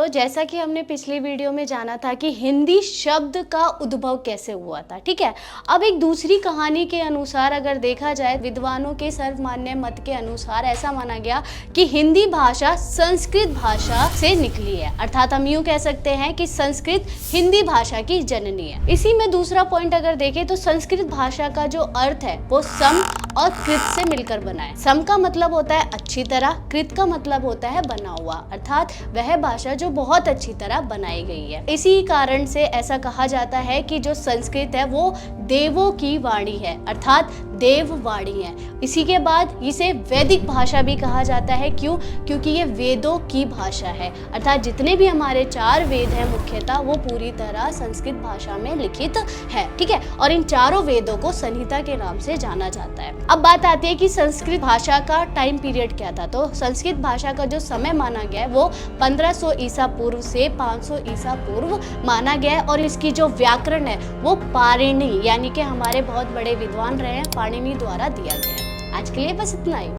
जैसा कि हमने पिछली वीडियो में जाना था कि हिंदी शब्द का उद्भव कैसे हुआ था, ठीक है। अब एक दूसरी कहानी के अनुसार अगर देखा जाए, विद्वानों के सर्वमान्य मत के अनुसार ऐसा माना गया कि हिंदी भाषा संस्कृत भाषा से निकली है। अर्थात हम यूं कह सकते हैं कि संस्कृत हिंदी भाषा की जननी है। इसी में दूसरा पॉइंट अगर देखें तो संस्कृत भाषा का जो अर्थ है वो सम और कृत से मिलकर बना है। सम का मतलब होता है अच्छी तरह, कृत का मतलब होता है बना हुआ, अर्थात वह भाषा जो बहुत अच्छी तरह बनाई गई है। इसी कारण से ऐसा कहा जाता है कि जो संस्कृत है वो देवों की वाणी है, अर्थात देव वाणी है। इसी के बाद इसे वैदिक भाषा भी कहा जाता है। क्यों? क्योंकि ये वेदों की भाषा है, अर्थात जितने भी हमारे 4 वेद हैं मुख्यतः वो पूरी तरह संस्कृत भाषा में लिखित है, ठीक है। और इन चारों वेदों को संहिता के नाम से जाना जाता है। अब बात आती है कि संस्कृत भाषा का टाइम पीरियड क्या था। तो संस्कृत भाषा का जो समय माना गया है वो 1500 ईसा पूर्व से 500 ईसा पूर्व माना गया है। और इसकी जो व्याकरण है वो पाणिनि यानी कि हमारे बहुत बड़े विद्वान रहे हैं, पाणिनि द्वारा दिया गया है। आज के लिए बस इतना ही।